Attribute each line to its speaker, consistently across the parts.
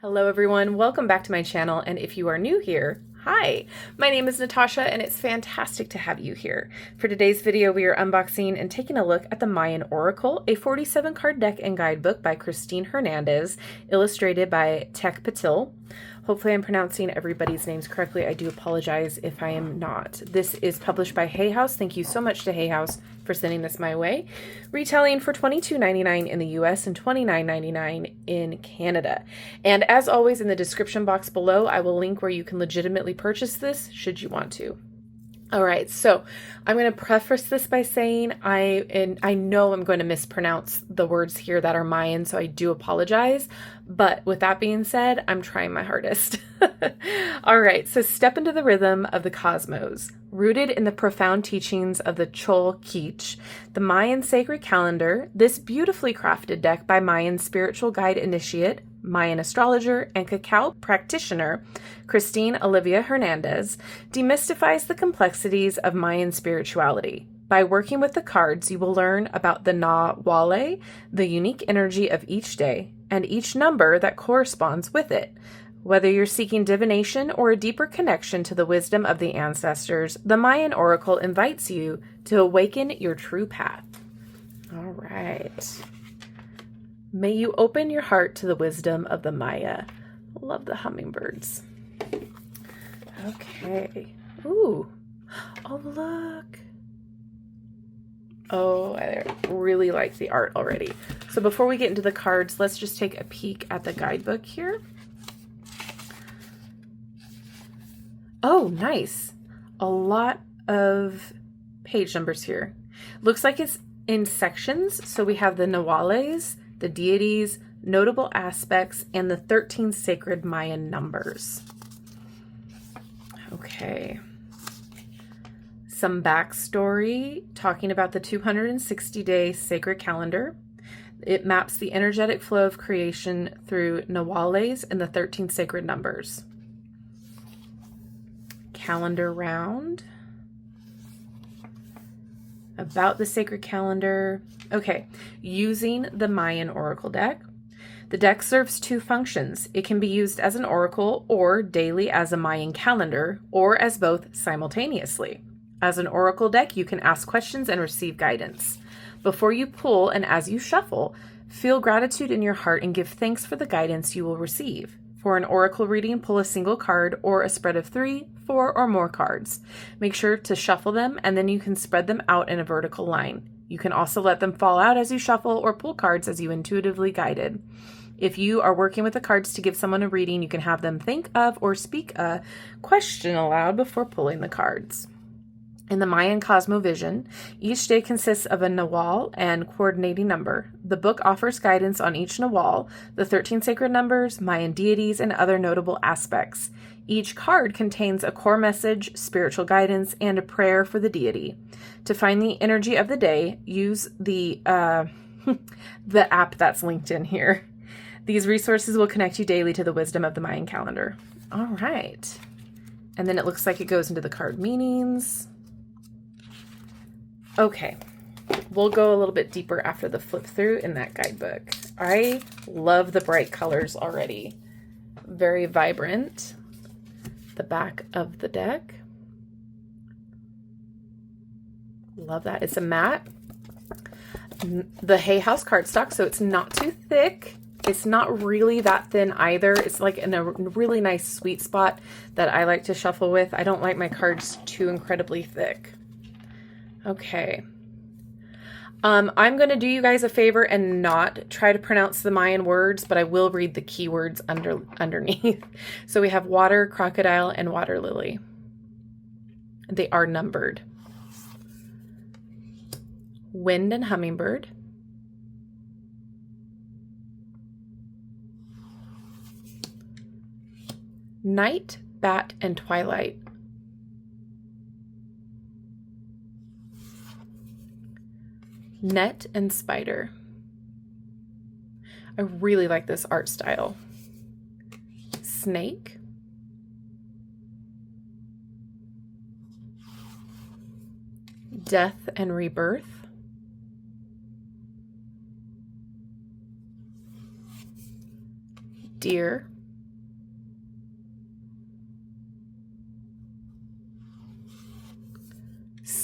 Speaker 1: Hello everyone, welcome back to my channel, and if you are new here, hi! My name is Natasha and it's fantastic to have you here. For today's video we are unboxing and taking a look at the Mayan Oracle, a 47 card deck and guidebook by Christine Hernadez, illustrated by Tekpatl. Hopefully I'm pronouncing everybody's names correctly. I do apologize if I am not. This is published by Hay House. Thank you so much to Hay House for sending this my way. Retailing for $22.99 in the US and $29.99 in Canada. And as always, in the description box below, I will link where you can legitimately purchase this should you want to. All right, so I'm going to preface this by saying I know I'm going to mispronounce the words here that are Mayan, so I do apologize. But with that being said, I'm trying my hardest. All right, so step into the rhythm of the cosmos. Rooted in the profound teachings of the Chol Kich, the Mayan sacred calendar, this beautifully crafted deck by Mayan spiritual guide initiate, Mayan astrologer, and cacao practitioner, Christine Olivia Hernandez, demystifies the complexities of Mayan spirituality. By working with the cards, you will learn about the Na-Wale, the unique energy of each day, and each number that corresponds with it. Whether you're seeking divination or a deeper connection to the wisdom of the ancestors, the Mayan Oracle invites you to awaken your true path. All right. May you open your heart to the wisdom of the Maya. Love the hummingbirds. Okay. Ooh. Oh, look. Oh, I really like the art already. So before we get into the cards, let's just take a peek at the guidebook here. Oh, nice. A lot of page numbers here. Looks like it's in sections. So we have the Nawales, the deities, notable aspects, and the 13 sacred Mayan numbers. Okay. Some backstory talking about the 260-day sacred calendar. It maps the energetic flow of creation through Nawales and the 13 sacred numbers. Calendar round. About the sacred calendar. Okay, using the Mayan Oracle deck. The deck serves two functions. It can be used as an oracle or daily as a Mayan calendar, or as both simultaneously. As an oracle deck, you can ask questions and receive guidance. Before you pull and as you shuffle, feel gratitude in your heart and give thanks for the guidance you will receive. For an oracle reading, pull a single card or a spread of 3, 4, or more cards. Make sure to shuffle them and then you can spread them out in a vertical line. You can also let them fall out as you shuffle or pull cards as you intuitively guided. If you are working with the cards to give someone a reading, you can have them think of or speak a question aloud before pulling the cards. In the Mayan Cosmovision, each day consists of a Nawal and coordinating number. The book offers guidance on each Nawal, the 13 sacred numbers, Mayan deities, and other notable aspects. Each card contains a core message, spiritual guidance, and a prayer for the deity. To find the energy of the day, use the the app that's linked in here. These resources will connect you daily to the wisdom of the Mayan calendar. All right. And then it looks like it goes into the card meanings. Okay, we'll go a little bit deeper after the flip through in that guidebook. I love the bright colors already. Very vibrant. The back of the deck. Love that. It's a matte. The Hay House cardstock, so it's not too thick. It's not really that thin either. It's like in a really nice sweet spot that I like to shuffle with. I don't like my cards too incredibly thick. Okay. I'm going to do you guys a favor and not try to pronounce the Mayan words, but I will read the keywords underneath. So we have water, crocodile, and water lily. They are numbered. Wind and hummingbird. Night, bat, and twilight. Net and spider. I really like this art style. Snake. Death and rebirth. Deer.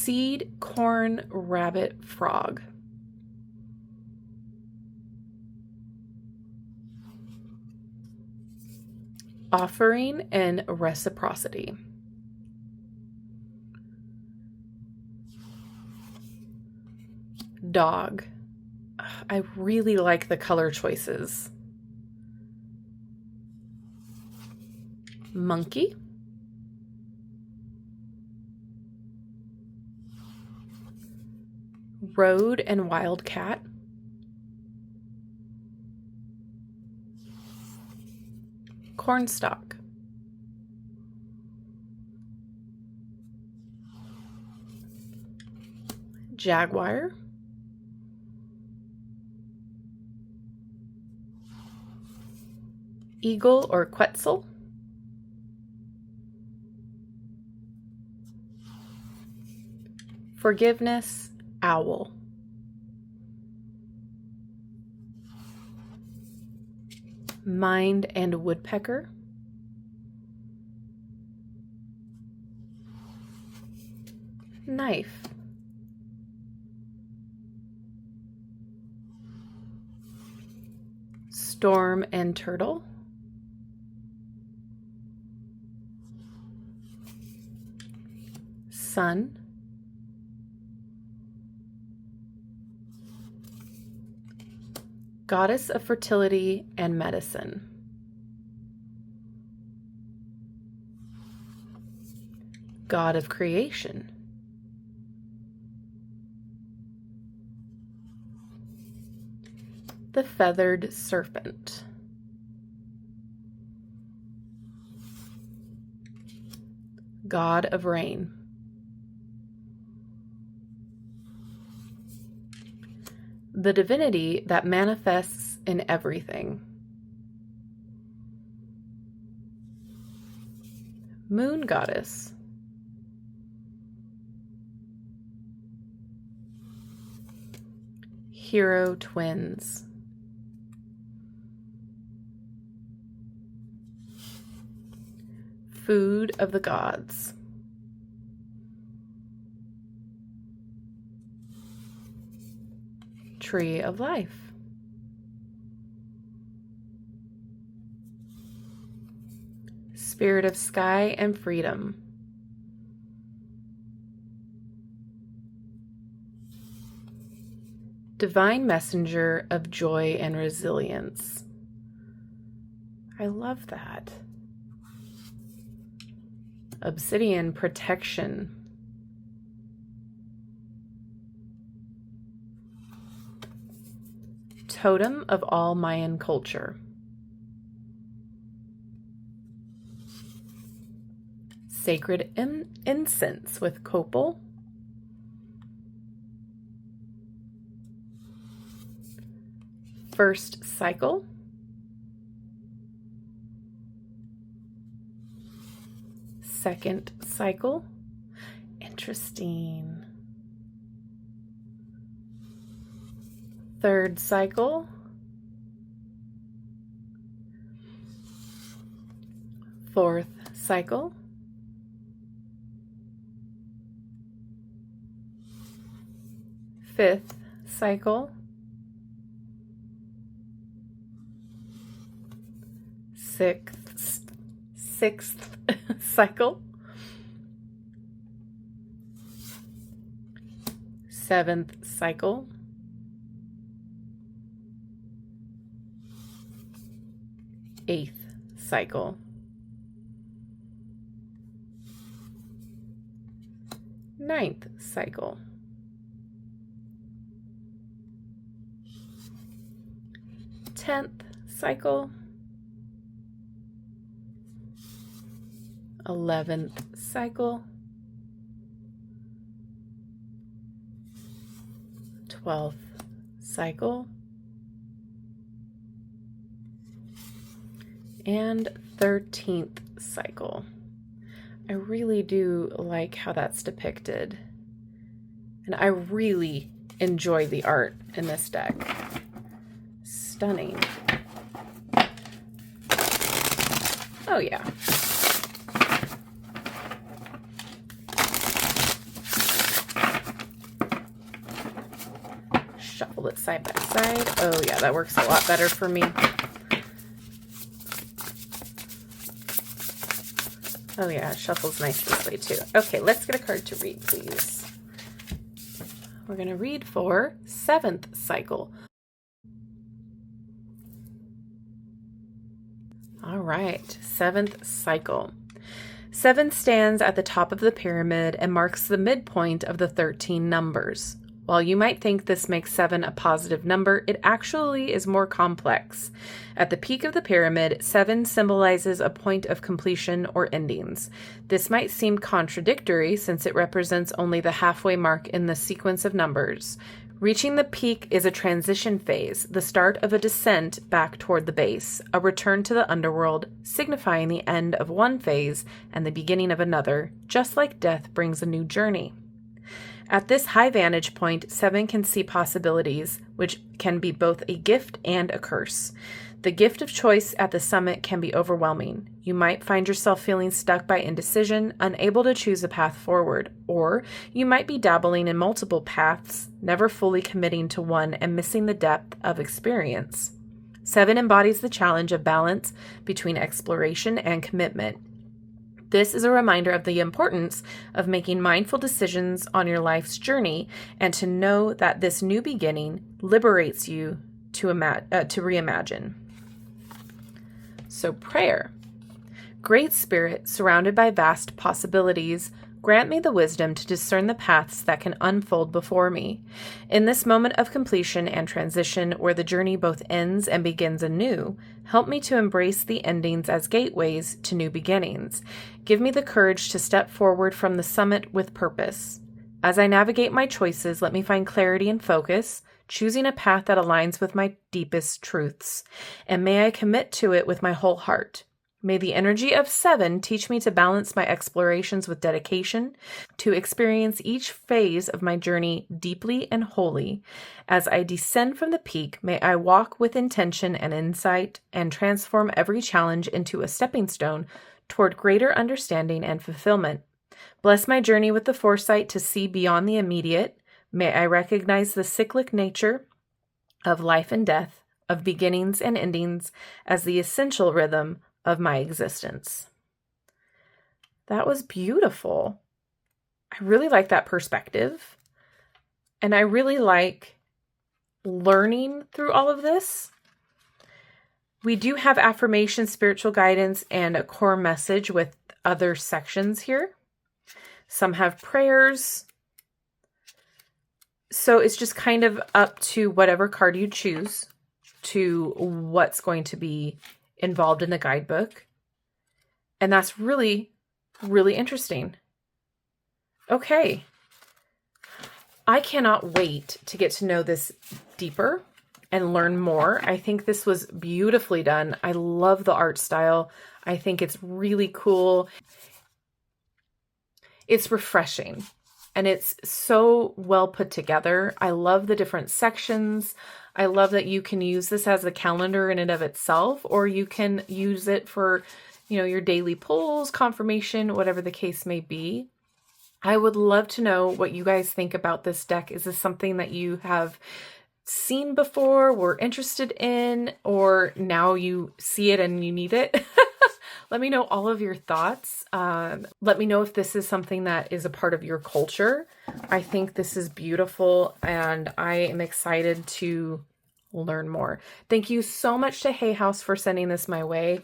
Speaker 1: Seed, corn, rabbit, frog. Offering and reciprocity. Dog. I really like the color choices. Monkey. Road and wildcat. Cornstalk. Jaguar. Eagle or Quetzal. Forgiveness, owl. Mind and woodpecker. Knife. Storm and turtle. Sun. Goddess of fertility and medicine. God of creation. The feathered serpent. God of rain. The divinity that manifests in everything. Moon goddess. Hero twins. Food of the gods. Tree of life. Spirit of sky and freedom. Divine messenger of joy and resilience. I love that. Obsidian protection. Totem of all Mayan culture. Sacred incense with copal. First cycle. Second cycle. Interesting. Third cycle. Fourth cycle. Fifth cycle. Sixth cycle. Seventh cycle. Eighth cycle. Ninth cycle. 10th cycle. 11th cycle. 12th cycle. And 13th cycle. I really do like how that's depicted. And I really enjoy the art in this deck. Stunning. Oh yeah. side by side. Oh yeah, that works a lot better for me. Oh yeah, it shuffles nice this way too. Okay, let's get a card to read, please. We're going to read for 7th cycle. All right, 7th cycle. 7 stands at the top of the pyramid and marks the midpoint of the 13 numbers. While you might think this makes 7 a positive number, it actually is more complex. At the peak of the pyramid, 7 symbolizes a point of completion or endings. This might seem contradictory since it represents only the halfway mark in the sequence of numbers. Reaching the peak is a transition phase, the start of a descent back toward the base, a return to the underworld, signifying the end of one phase and the beginning of another, just like death brings a new journey. At this high vantage point, 7 can see possibilities, which can be both a gift and a curse. The gift of choice at the summit can be overwhelming. You might find yourself feeling stuck by indecision, unable to choose a path forward, or you might be dabbling in multiple paths, never fully committing to one and missing the depth of experience. 7 embodies the challenge of balance between exploration and commitment. This is a reminder of the importance of making mindful decisions on your life's journey and to know that this new beginning liberates you to reimagine. So prayer. Great Spirit, surrounded by vast possibilities, grant me the wisdom to discern the paths that can unfold before me. In this moment of completion and transition where the journey both ends and begins anew, help me to embrace the endings as gateways to new beginnings. Give me the courage to step forward from the summit with purpose. As I navigate my choices, let me find clarity and focus, choosing a path that aligns with my deepest truths. And may I commit to it with my whole heart. May the energy of 7 teach me to balance my explorations with dedication, to experience each phase of my journey deeply and wholly. As I descend from the peak, may I walk with intention and insight and transform every challenge into a stepping stone toward greater understanding and fulfillment. Bless my journey with the foresight to see beyond the immediate. May I recognize the cyclic nature of life and death, of beginnings and endings, as the essential rhythm of my existence. That was beautiful. I really like that perspective. And I really like learning through all of this. We do have affirmation, spiritual guidance, and a core message with other sections here. Some have prayers. So it's just kind of up to whatever card you choose to what's going to be involved in the guidebook. And that's really, really interesting. Okay. I cannot wait to get to know this deeper and learn more. I think this was beautifully done. I love the art style. I think it's really cool. It's refreshing and it's so well put together. I love the different sections. I love that you can use this as a calendar in and of itself, or you can use it for, your daily pulls, confirmation, whatever the case may be. I would love to know what you guys think about this deck. Is this something that you have seen before, were interested in, or now you see it and you need it? Let me know all of your thoughts. Let me know if this is something that is a part of your culture. I think this is beautiful and I am excited to learn more. Thank you so much to Hay House for sending this my way.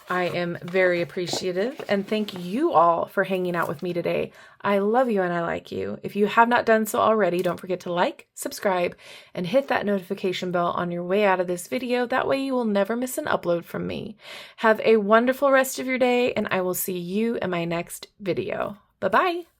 Speaker 1: I am very appreciative and thank you all for hanging out with me today. I love you and I like you. If you have not done so already, don't forget to like, subscribe, and hit that notification bell on your way out of this video. That way you will never miss an upload from me. Have a wonderful rest of your day and I will see you in my next video. Bye-bye.